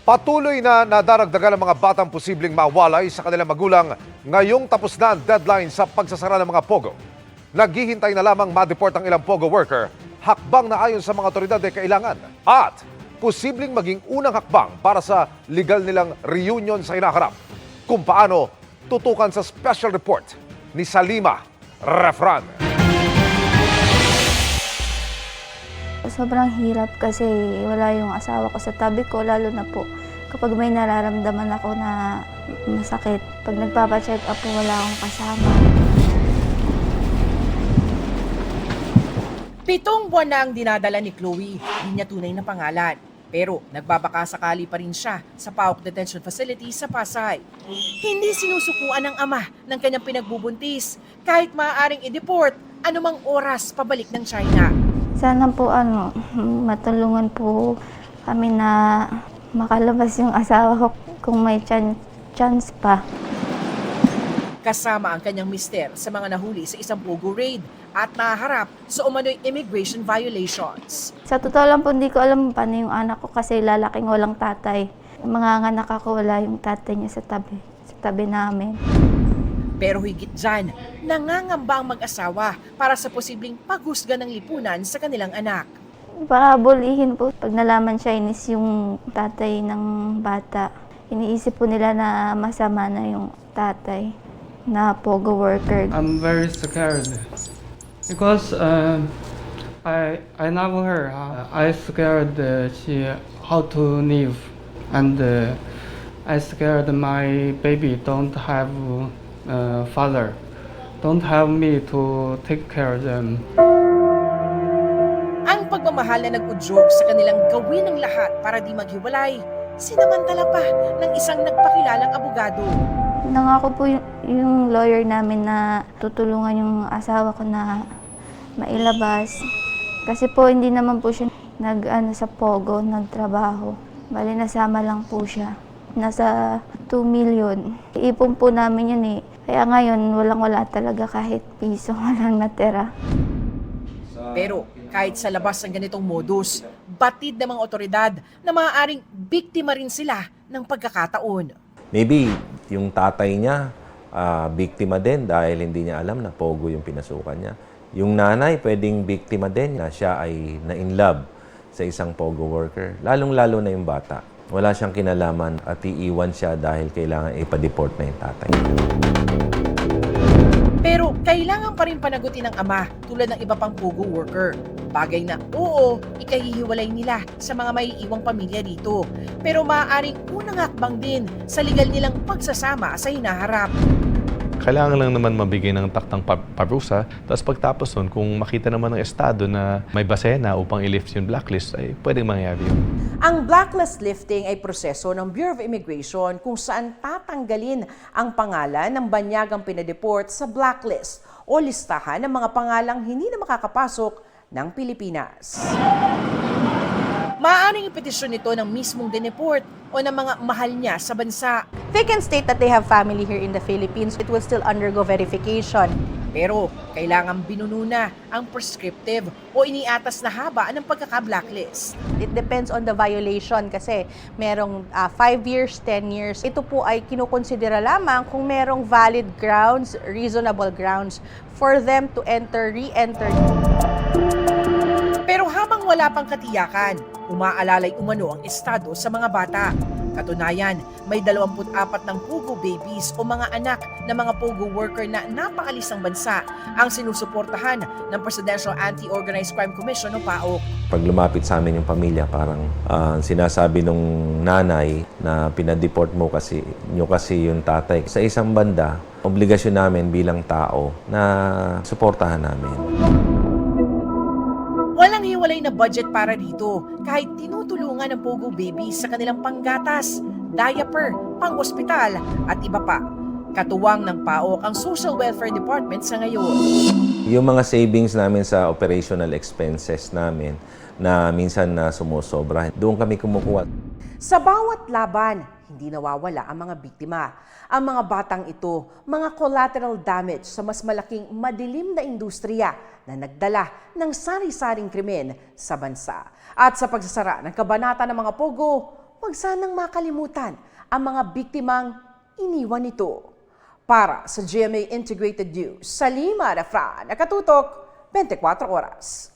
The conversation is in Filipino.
Patuloy na nadaragdagan ang mga batang posibleng mawalay sa kanilang magulang ngayong tapos na ang deadline sa pagsasara ng mga pogo. Naghihintay na lamang ma-deport ang ilang pogo worker, hakbang na ayon sa mga otoridad ay kailangan. At posibleng maging unang hakbang para sa legal nilang reunion sa hinaharap. Kung paano, tutukan sa special report ni Salima Refran. Sobrang hirap kasi wala yung asawa ko sa tabi ko, lalo na po kapag may nararamdaman ako na masakit. Pag nagpapacheck up po, wala akong kasama. 7 buwan na ang dinadala ni Chloe, hindi niya tunay na pangalan. Pero nagbabakasakali pa rin siya sa PAOK Detention Facility sa Pasay. Hindi sinusukuan ng ama ng kanyang pinagbubuntis kahit maaaring i-deport anumang oras pabalik ng China. Sana po matulungan po kami na makalabas yung asawa ko kung may chance pa. Kasama ang kanyang mister sa mga nahuli sa isang pogo raid at naharap sa umano'y immigration violations. Sa totoo lang po, hindi ko alam paano yung anak ko kasi lalaking walang tatay. Mga anak ako, wala yung tatay niya sa tabi namin. Pero higit dyan, nangangamba ang mag-asawa para sa posibleng paghusga ng lipunan sa kanilang anak. Baka bulihin po. Pag nalaman Chinese yung tatay ng bata, iniisip po nila na masama na yung tatay na pogo worker. I'm very scared because I love her. I scared she how to live, and I scared my baby don't have father, don't have me to take care of them. Ang pagmamahal na nag-udyok sa kanilang gawin ng lahat para di maghiwalay, sinamantala pa ng isang nagpakilalang abogado. Nangako po yung lawyer namin na tutulungan yung asawa ko na mailabas. Kasi po hindi naman po siya sa pogo, nagtrabaho. Bali nasama lang po siya. Nasa 2 million. Iipon po namin yun eh. Kaya ngayon walang-wala talaga, kahit piso walang natira. Pero kahit sa labas ng ganitong modus, batid ng mga otoridad na maaaring biktima rin sila ng pagkakataon. Maybe yung tatay niya, biktima din dahil hindi niya alam na pogo yung pinasukan niya. Yung nanay pwedeng biktima din na siya ay na-in-love sa isang pogo worker. Lalong-lalo na yung bata. Wala siyang kinalaman at iiwan siya dahil kailangan ipa-deport na yung tatay. Pero kailangan pa rin panagutin ng ama tulad ng iba pang pogo worker. Bagay na oo, ikahihiwalay nila sa mga maiiwang pamilya dito. Pero maaaring unang hakbang din sa legal nilang pagsasama sa hinaharap. Kailangan lang naman mabigay ng taktang parusa. Tapos pagtapos nun, kung makita naman ng estado na may basena upang i-lift yung blacklist, ay pwedeng mangyari yun. Ang blacklist lifting ay proseso ng Bureau of Immigration kung saan tatanggalin ang pangalan ng banyagang pinadeport sa blacklist o listahan ng mga pangalang hindi na makakapasok ng Pilipinas. Maaaring ipetisyon nito ng mismong dineport o ng mga mahal niya sa bansa. They can state that they have family here in the Philippines. It will still undergo verification. Pero kailangan binununa ang prescriptive o iniatas na haba ng pagkaka-blacklist. It depends on the violation kasi merong 5 years, 10 years. Ito po ay kinukonsidera lamang kung merong valid grounds, reasonable grounds for them to re-enter. Pero habang wala pang katiyakan, umaalalay umano ang estado sa mga bata. Katunayan, may 24 ng pogo babies o mga anak ng mga pogo worker na napaalis ng bansa ang sinusuportahan ng Presidential Anti-Organized Crime Commission o PAOK. Pag lumapit sa amin yung pamilya, parang sinasabi nung nanay na pinadeport mo kasi yung tatay. Sa isang banda, obligasyon namin bilang tao na suportahan namin. Walang hiwalay na budget para dito kahit tinutulungan ng pogo babies sa kanilang panggatas, diaper, pang-ospital at iba pa. Katuwang ng PAOK ang Social Welfare Department sa ngayon. Yung mga savings namin sa operational expenses namin na minsan na sumusobra, doon kami kumukuha. Sa bawat laban, hindi nawawala ang mga biktima. Ang mga batang ito, mga collateral damage sa mas malaking madilim na industriya na nagdala ng sari-saring krimen sa bansa. At sa pagsasara ng kabanata ng mga pogo, huwag sanang makalimutan ang mga biktimang iniwan nito. Para sa GMA Integrated News, Salima Rafran, nakatutok 24 oras.